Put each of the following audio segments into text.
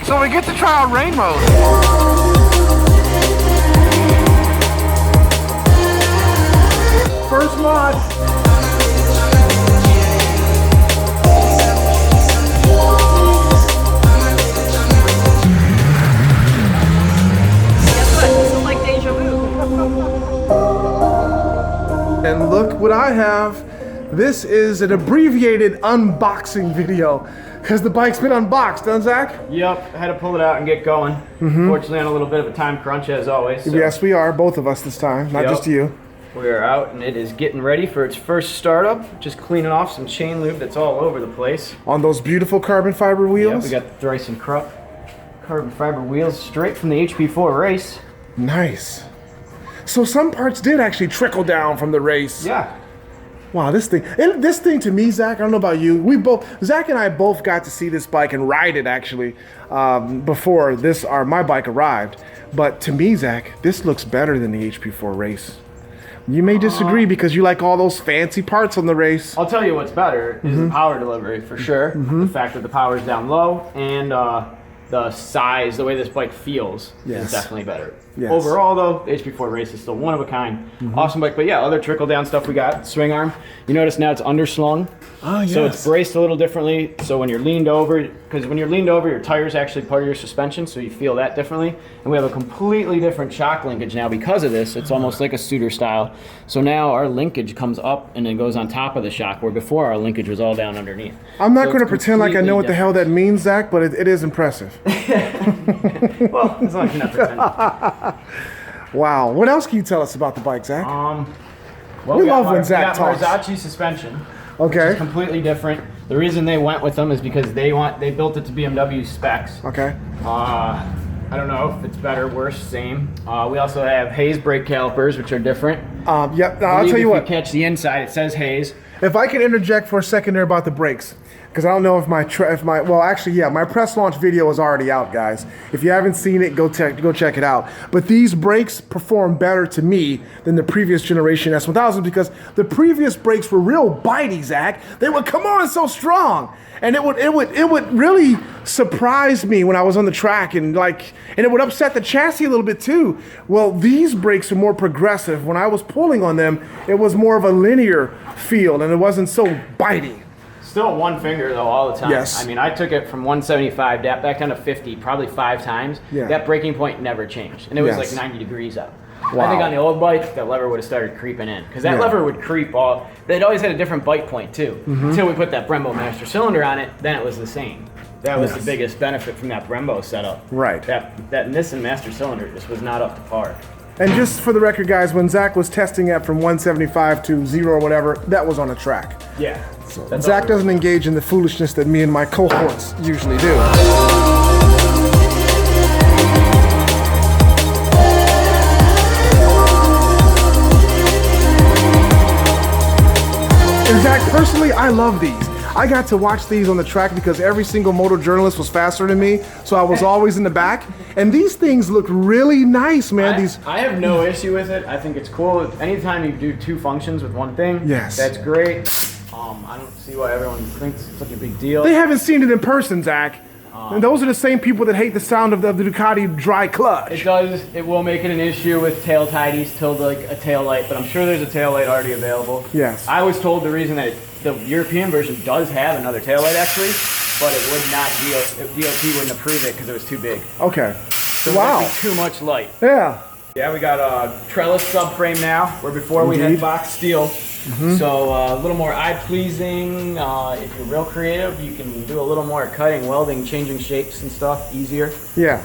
So we get to try out rain mode. First mod. And look what I have. This is an abbreviated unboxing video because the bike's been unboxed, huh, Zach? Yep, I had to pull it out and get going. Fortunately, on a little bit of a time crunch as always. So. Yes, we are, both of us this time, not just you. We are out and it is getting ready for its first startup. Just cleaning off some chain lube that's all over the place. On those beautiful carbon fiber wheels? Yep, we got the Drystar carbon fiber wheels straight from the HP4 race. Nice. So some parts did actually trickle down from the race. Yeah. Wow, this thing to me, Zach, I don't know about you, Zach and I both got to see this bike and ride it actually before my bike arrived. But to me, Zach, this looks better than the HP4 race. You may disagree because you like all those fancy parts on the race. I'll tell you what's better is the power delivery for sure. The fact that the power is down low and the size, the way this bike feels is definitely better. Yes. Overall though, the HP4 race is still one of a kind. Awesome bike, but yeah, other trickle down stuff we got. Swing arm, you notice now it's underslung. Oh, yes. So it's braced a little differently. So when you're leaned over, because when you're leaned over, your tire is actually part of your suspension, so you feel that differently. And we have a completely different shock linkage now because of this. It's almost like a suitor style. So now our linkage comes up and it goes on top of the shock, where before our linkage was all down underneath. I'm not going to pretend like I know what the hell that means, Zach, but it is impressive. Well, as long as you're not pretending. Wow. What else can you tell us about the bike, Zach? Well, we love when Zach talks. Versace suspension. Okay. Which is completely different. The reason they went with them is because they built it to BMW specs. Okay. I don't know if it's better, worse, same. We also have Hayes brake calipers, which are different. Yep. Now, I'll tell you what. If you catch the inside, it says Hayes. If I can interject for a second there about the brakes, because I don't know if my press launch video is already out, guys. If you haven't seen it, go check it out. But these brakes perform better to me than the previous generation S1000 because the previous brakes were real bitey, Zach. They would come on so strong, and it would really surprise me when I was on the track, and it would upset the chassis a little bit too. Well, these brakes are more progressive. When I was pulling on them, it was more of a linear feel, and it wasn't so bitey. Still one finger though all the time. Yes. I mean, I took it from 175 back down to 50 probably 5 times. Yeah. That braking point never changed, and it was like 90 degrees up. Wow. I think on the old bike, that lever would have started creeping in because that lever would creep all. They'd always had a different bite point too. Until we put that Brembo master cylinder on it, then it was the same. That was the biggest benefit from that Brembo setup. Right. That Nissan master cylinder just was not up to par. And just for the record, guys, when Zach was testing it from 175 to 0 or whatever, that was on a track. Yeah. So Zach doesn't engage in the foolishness that me and my cohorts usually do. And Zach, personally, I love these. I got to watch these on the track because every single moto journalist was faster than me, so I was always in the back. And these things look really nice, man. I have no issue with it. I think it's cool. Anytime you do 2 functions with one thing, that's great. I don't see why everyone thinks it's such a big deal. They haven't seen it in person, Zach. And those are the same people that hate the sound of the Ducati dry clutch. It will make it an issue with tail tidies till like a tail light, but I'm sure there's a tail light already available. Yes. I was told the reason that the European version does have another tail light actually, but it would not, DOT wouldn't approve it because it was too big. Okay. So wow. Too much light. Yeah. Yeah, we got a trellis subframe now, where before we had box steel. So a little more eye-pleasing. If you're real creative, you can do a little more cutting, welding, changing shapes and stuff easier. Yeah.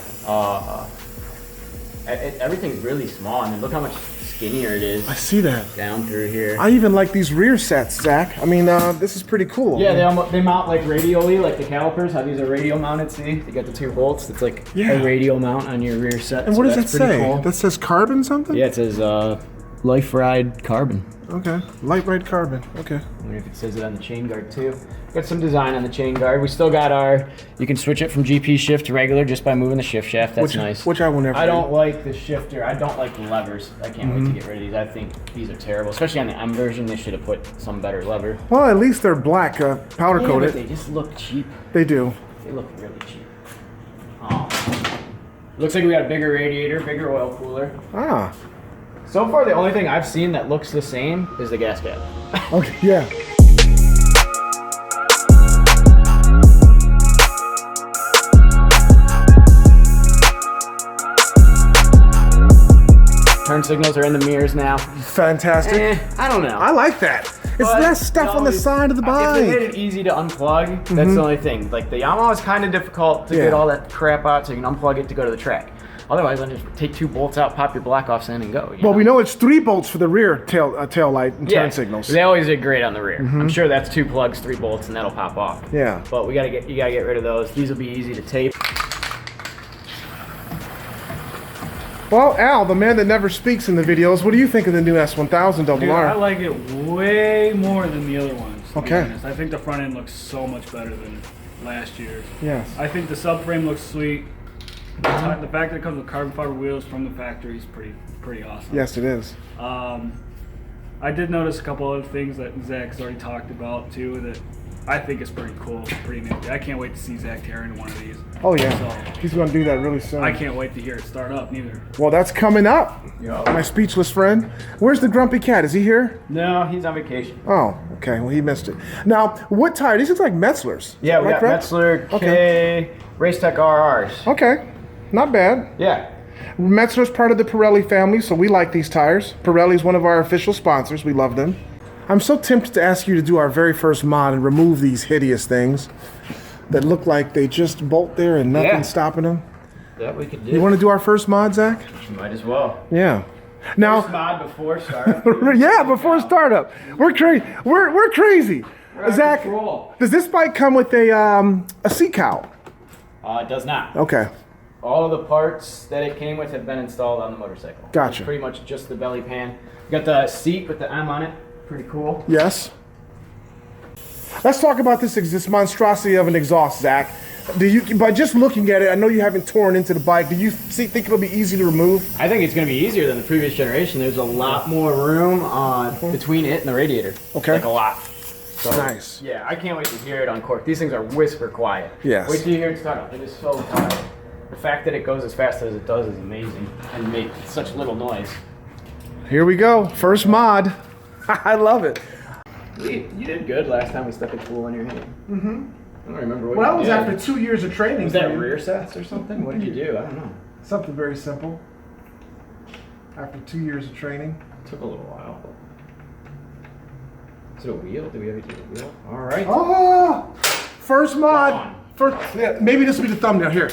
Everything's really small. I mean, look how much skinnier it is. I see that. Down through here. I even like these rear sets, Zach. I mean, this is pretty cool. Yeah, they mount like radially, like the calipers, how these are radial mounted, see? You got the 2 bolts. It's like a radial mount on your rear set. And what does that say? Cool. That says carbon something? Yeah, it says Life Ride Carbon. Okay. Light red carbon. Okay. I wonder if it says it on the chain guard too. Got some design on the chain guard. We still got our, you can switch it from GP shift to regular just by moving the shift shaft. That's nice. Which I will never I do. don't like the shifter. I don't like the levers. I can't wait to get rid of these. I think these are terrible. Especially on the M version, they should have put some better lever. Well, at least they're black, powder Yeah, coated. but they just look cheap. They do. They look really cheap. Looks like we got a bigger radiator, bigger oil cooler. Ah. So far, the only thing I've seen that looks the same is the gas cap. Okay, yeah. Turn signals are in the mirrors now. Fantastic. I don't know. I like that. It's But less stuff on the side of the If they made bike. it easy to unplug, that's the only thing. Like the Yamaha is kind of difficult to Yeah. get all that crap out so you can unplug it to go to the track. Otherwise, then just take 2 bolts out, pop your black offs in, and go. Well, we know it's 3 bolts for the rear tail light and turn Yeah, signals. they always did great on the rear. I'm sure that's 2 plugs, 3 bolts, and that'll pop off. Yeah. But you gotta get rid of those. These will be easy to tape. Well, Al, the man that never speaks in the videos, what do you think of the new S1000RR? Dude, I like it way more than the other ones. To be Okay. honest. I think the front end looks so much better than last year's. Yes. I think the subframe looks sweet. The fact that it comes with carbon fiber wheels from the factory is pretty awesome. Yes, it is. I did notice a couple other things that Zach's already talked about too that I think is pretty cool, pretty nifty. I can't wait to see Zach tear into one of these. Oh, yeah. So, He's going to do that really soon. I can't wait to hear it start up neither. Well, that's coming up. Yeah. My speechless friend. Where's the grumpy cat? Is he here? No, he's on vacation. Oh, okay. Well, he missed it. Now, what tire? These look like Metzler's. Yeah, we Right, got correct? Metzler K Okay. Racetech RRs. Okay. Not bad. Yeah. Metzler's part of the Pirelli family, so we like these tires. Pirelli's one of our official sponsors. We love them. I'm so tempted to ask you to do our very first mod and remove these hideous things that look like they just bolt there and nothing's Yeah. stopping them. That we could do. You want to do our first mod, Zach? Might as well. Yeah. First Now, mod before start. yeah, before startup, we're crazy. We're crazy. We're Zach, control. does this bike come with a seat cowl? It does not. Okay. All of the parts that it came with have been installed on the motorcycle. Gotcha. It's pretty much just the belly pan. You got the seat with the M on it. Pretty cool. Yes. Let's talk about this monstrosity of an exhaust, Zach. By just looking at it, I know you haven't torn into the bike. Do you think it'll be easy to remove? I think it's going to be easier than the previous generation. There's a lot more room between it and the radiator. Okay. Like a lot. So, Nice. Yeah, I can't wait to hear it uncork. These things are whisper quiet. Yes. Wait till you hear it start up. It is so quiet. The fact that it goes as fast as it does is amazing and makes such little noise. Here we go. First mod. I love it. You did good last time we stuck a tool in your hand. Mm-hmm. I don't remember what Well, that you was did. after 2 years of training. Was that rear sets or something? What did you do? I don't know. Something very simple. After 2 years of training. Took a little while. Is it a wheel? Do we ever do a wheel? All right. Oh! First mod. Gone. Yeah, maybe this will be the thumbnail here.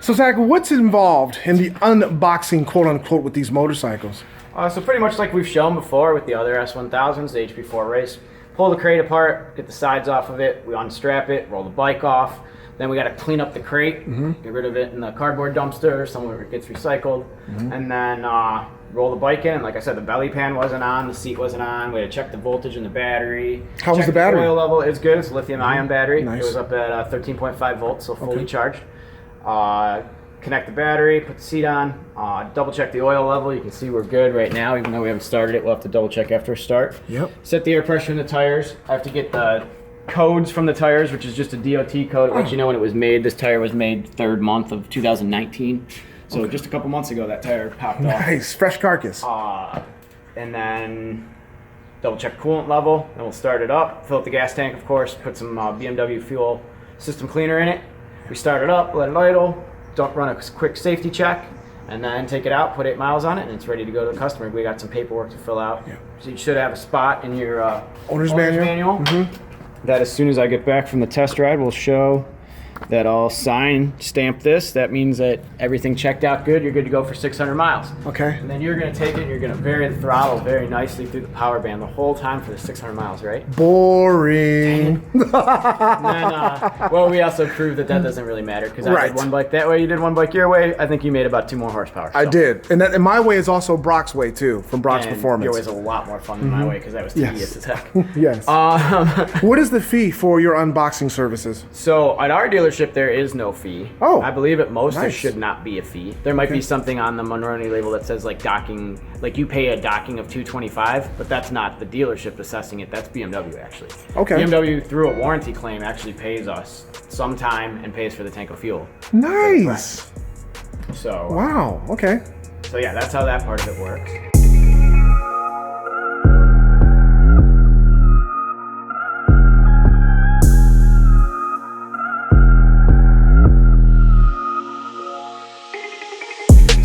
So Zach, what's involved in the unboxing, quote unquote, with these motorcycles? So pretty much like we've shown before with the other S1000s, the HP4 race. Pull the crate apart, get the sides off of it, we unstrap it, roll the bike off. Then we got to clean up the crate, get rid of it in the cardboard dumpster, somewhere it gets recycled. And then roll the bike in. And like I said, the belly pan wasn't on, the seat wasn't on. We had to check the voltage in the battery. How was Check the battery? Oil level is good. It's a lithium-ion battery. Nice. It was up at 13.5 volts, so fully Okay. charged. Connect the battery, put the seat on, double check the oil level. You can see we're good right now, even though we haven't started it. We'll have to double check after start. Yep. Set the air pressure in the tires. I have to get the codes from the tires, which is just a DOT code. It lets you know when it was made. This tire was made 3rd month of 2019. So just a couple months ago, that tire popped off. Nice, fresh carcass. And then double check coolant level. Then we'll start it up. Fill up the gas tank, of course. Put some BMW fuel system cleaner in it. We start it up, let it idle. Don't run a quick safety check, and then take it out, put 8 miles on it, and it's ready to go to the customer. We got some paperwork to fill out. Yeah. So you should have a spot in your Owner's manual. That as soon as I get back from the test ride, will show that I'll stamp this. That means that everything checked out good. You're good to go for 600 miles. Okay. And then you're going to take it and you're going to vary the throttle very nicely through the power band the whole time for the 600 miles, right? Boring. And then, well, we also proved that doesn't really matter because I did one bike that way, you did one bike your way. I think you made about 2 more horsepower. So. I did. And my way is also Brock's way too, from Brock's And Performance. your way's a lot more fun than my way because that was tedious as heck. Yes. What is the fee for your unboxing services? So at our dealership, there is no fee. Oh, I believe at most there nice. should not be a fee. There might be something on the Monroney label that says like docking, like you pay a docking of $225, but that's not the dealership assessing it. That's BMW actually. Okay. BMW through a warranty claim actually pays us some time and pays for the tank of fuel. Nice. So Wow. Okay. So yeah, that's how that part of it works.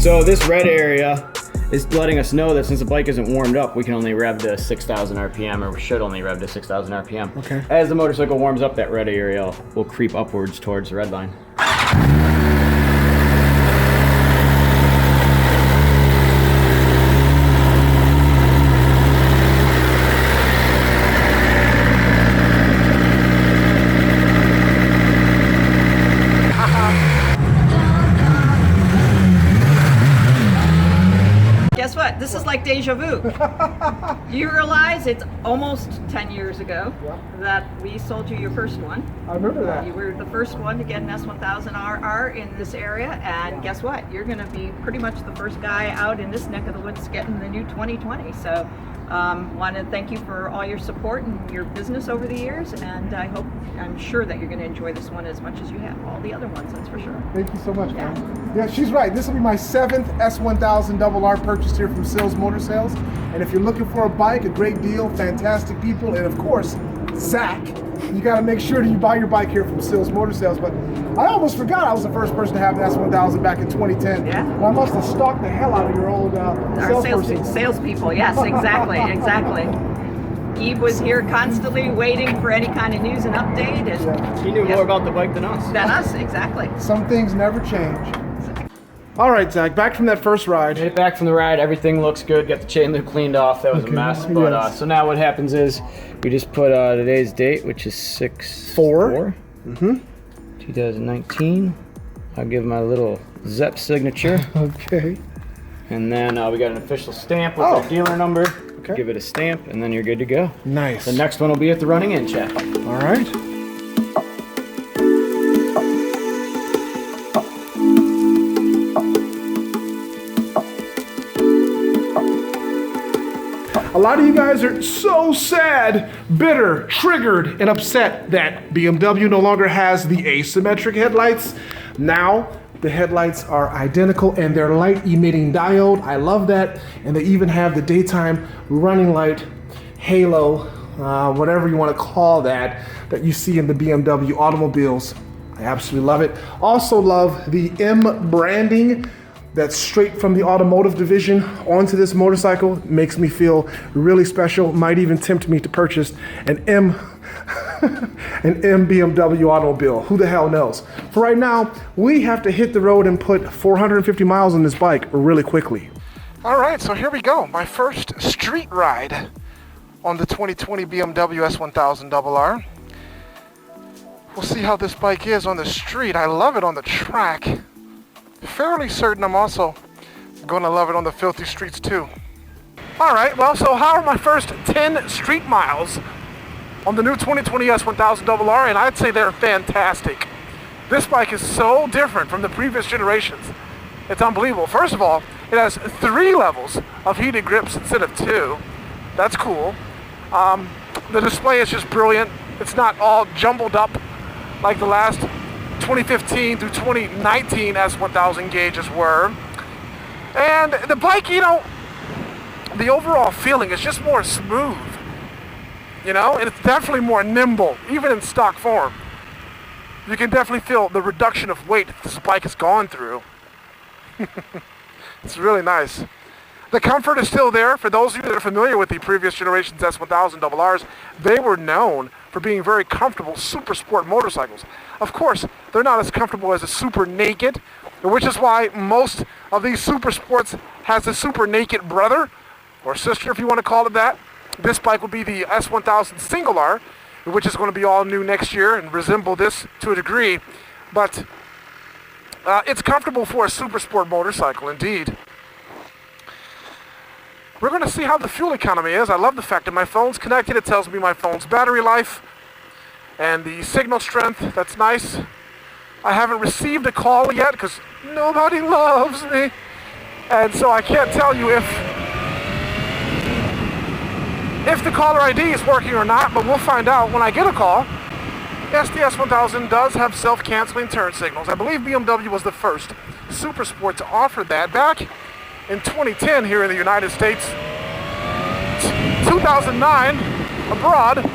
So this red area is letting us know that since the bike isn't warmed up, we can only rev to 6,000 RPM, or we should only rev to 6,000 RPM. Okay. As the motorcycle warms up, that red area will creep upwards towards the red line. Guess what? This is like deja vu. You realize it's almost 10 years ago that we sold you your first one. I remember that. You were the first one to get an S1000RR in this area, and guess what? You're going to be pretty much the first guy out in this neck of the woods getting the new 2020. So want to thank you for all your support and your business over the years, and I'm sure that you're going to enjoy this one as much as you have all the other ones, that's for sure. Thank you so much, man. Yeah, she's right. This will be my 7th S1000RR purchased here from Sills Motor Sales. And if you're looking for a bike, a great deal, fantastic people, and of course, Zach, you got to make sure that you buy your bike here from Sills Motor Sales. But I almost forgot I was the first person to have an S1000 back in 2010. Yeah. And I must have stalked the hell out of your old Salespeople, yes, exactly, exactly. Eve was here constantly waiting for any kind of news and update. And He knew more about the bike than us. Exactly. Some things never change. All right, Zach, back from that first ride. Made it back from the ride, everything looks good, got the chain loop cleaned off, that was a mess. But yes. so now what happens is we just put today's date, which is 6/4, 2019. I'll give my little ZEP signature. Okay. And then we got an official stamp with the dealer number. Okay. Give it a stamp, and then you're good to go. Nice. The next one will be at the running in check. All right. A lot of you guys are so sad, bitter, triggered, and upset that BMW no longer has the asymmetric headlights. Now, the headlights are identical and they're light emitting diode. I love that. And they even have the daytime running light halo, whatever you want to call that you see in the BMW automobiles. I absolutely love it. Also love the M branding that's straight from the automotive division onto this motorcycle. Makes me feel really special. Might even tempt me to purchase an M BMW automobile. Who the hell knows? For right now, we have to hit the road and put 450 miles on this bike really quickly. All right, so here we go. My first street ride on the 2020 BMW S1000RR. We'll see how this bike is on the street. I love it on the track. Fairly certain I'm also gonna love it on the filthy streets too. All right, well, so how are my first 10 street miles on the new 2020 S1000RR? And I'd say they're fantastic. This bike is so different from the previous generations. It's unbelievable. First of all, it has 3 levels of heated grips instead of 2. That's cool. The display is just brilliant. It's not all jumbled up like the last 2015 through 2019 S1000 gauges were. And the bike, you know, the overall feeling is just more smooth, you know, and it's definitely more nimble, even in stock form. You can definitely feel the reduction of weight this bike has gone through. It's really nice. The comfort is still there. For those of you that are familiar with the previous generation's S1000RRs, they were known for being very comfortable super sport motorcycles. Of course, they're not as comfortable as a super naked, which is why most of these super sports has a super naked brother, or sister if you want to call it that. This bike will be the S1000 Single R, which is going to be all new next year and resemble this to a degree. But it's comfortable for a super sport motorcycle, indeed. We're going to see how the fuel economy is. I love the fact that my phone's connected. It tells me my phone's battery life and the signal strength. That's nice. I haven't received a call yet because nobody loves me. And so I can't tell you if the caller ID is working or not, but we'll find out when I get a call. Yes, the S1000 does have self-canceling turn signals. I believe BMW was the first super sport to offer that back in 2010 here in the United States. 2009 abroad.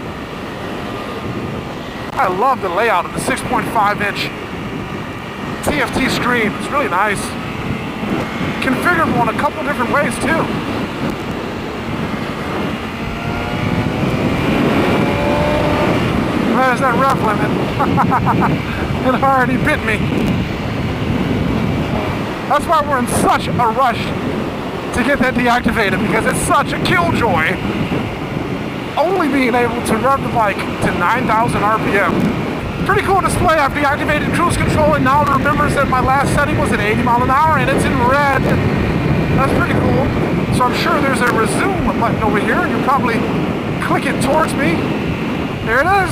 I love the layout of the 6.5-inch TFT screen. It's really nice. Configurable in a couple different ways too. There's that rough limit. It already bit me. That's why we're in such a rush to get that deactivated, because it's such a killjoy. Only being able to rev the bike to 9,000 RPM. Pretty cool display. I've deactivated cruise control and now it remembers that my last setting was at 80 miles an hour and it's in red. That's pretty cool. So I'm sure there's a resume button over here. You probably click it towards me. There it is.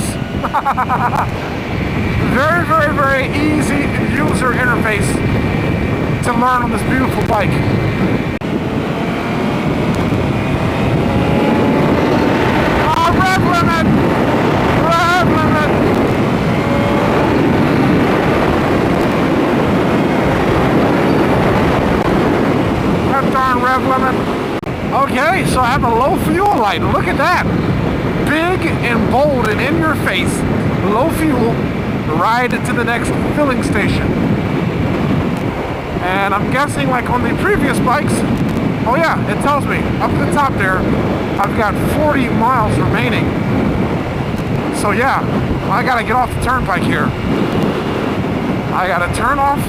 Very, very, very easy user interface to learn on this beautiful bike. Oh, rev limit! Rev limit! That darn rev limit. Okay, so I have a low fuel light. Look at that. Big and bold and in your face. Low fuel. Ride to the next filling station. And I'm guessing like on the previous bikes, oh yeah, it tells me up at the top there, I've got 40 miles remaining. So yeah, I gotta get off the turnpike here. I gotta turn off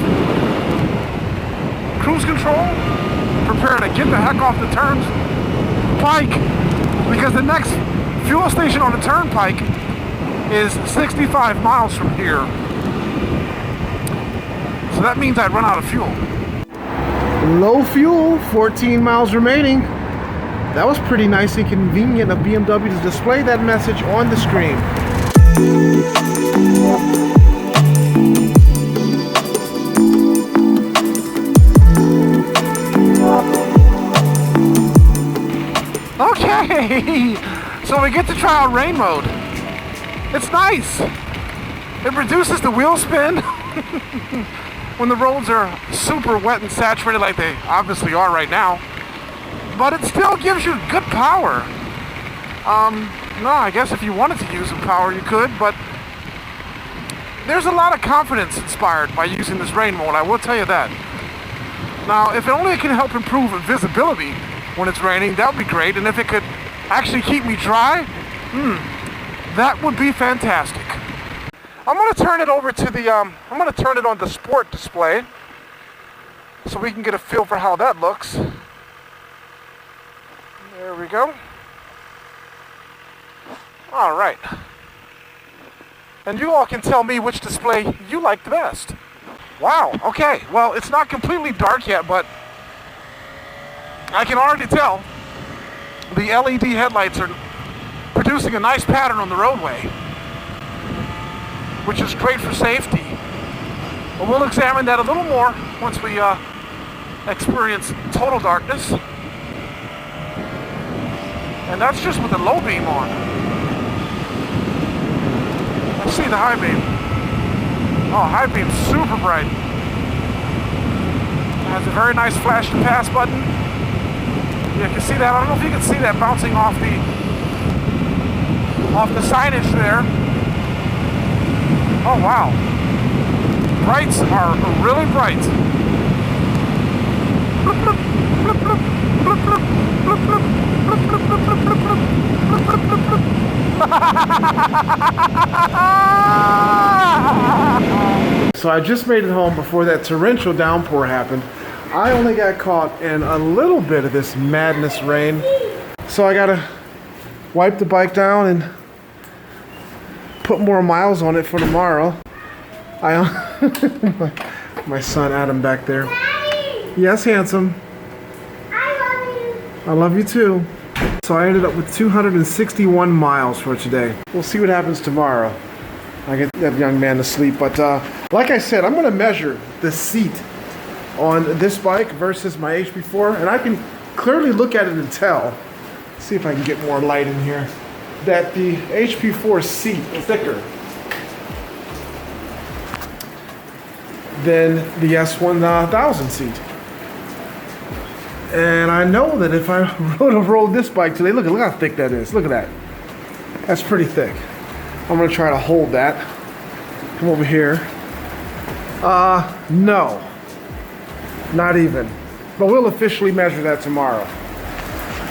cruise control, prepare to get the heck off the turnpike, because the next fuel station on the turnpike is 65 miles from here. So that means I'd run out of fuel. Low fuel, 14 miles remaining. That was pretty nice and convenient of BMW to display that message on the screen. Okay, so we get to try out rain mode. It's nice. It reduces the wheel spin when the roads are super wet and saturated like they obviously are right now. But it still gives you good power. No, I guess if you wanted to use some power you could, but there's a lot of confidence inspired by using this rain mode, I will tell you that. Now, if only it can help improve visibility when it's raining, that would be great. And if it could actually keep me dry, that would be fantastic. I'm going to turn it over to the, I'm going to turn it on the sport display so we can get a feel for how that looks. There we go. All right. And you all can tell me which display you like the best. Wow, okay. Well, it's not completely dark yet, but I can already tell the LED headlights are producing a nice pattern on the roadway, which is great for safety. But we'll examine that a little more once we experience total darkness. And that's just with the low beam on. Let's see the high beam. Oh, high beam's super bright. It has a very nice flash to pass button. You can see that. I don't know if you can see that bouncing off the signage there. Oh wow. Brights are really bright. Bloop, bloop, bloop, bloop, bloop, bloop. So I just made it home before that torrential downpour happened. I only got caught in a little bit of this madness rain. So I gotta wipe the bike down and put more miles on it for tomorrow. My son Adam back there. Daddy! Yes, handsome. I love you. I love you too. So I ended up with 261 miles for today. We'll see what happens tomorrow. I get that young man to sleep, but like I said, I'm gonna measure the seat on this bike versus my HP4, and I can clearly look at it and tell. See if I can get more light in here. That the HP4 seat is thicker than the S1000 seat. And I know that if I would have rolled this bike today, look how thick that is. Look at that. That's pretty thick. I'm gonna try to hold that. Come over here. No. Not even. But we'll officially measure that tomorrow.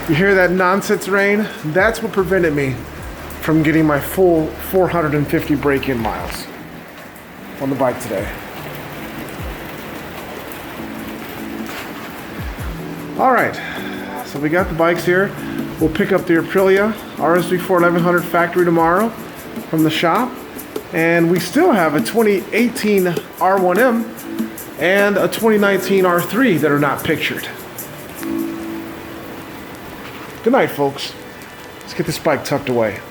You hear that nonsense rain? That's what prevented me from getting my full 450 break-in miles on the bike today. All right, so we got the bikes here. We'll pick up the Aprilia RSV4 1100 factory tomorrow from the shop. And we still have a 2018 R1M and a 2019 R3 that are not pictured. Good night, folks. Let's get this bike tucked away.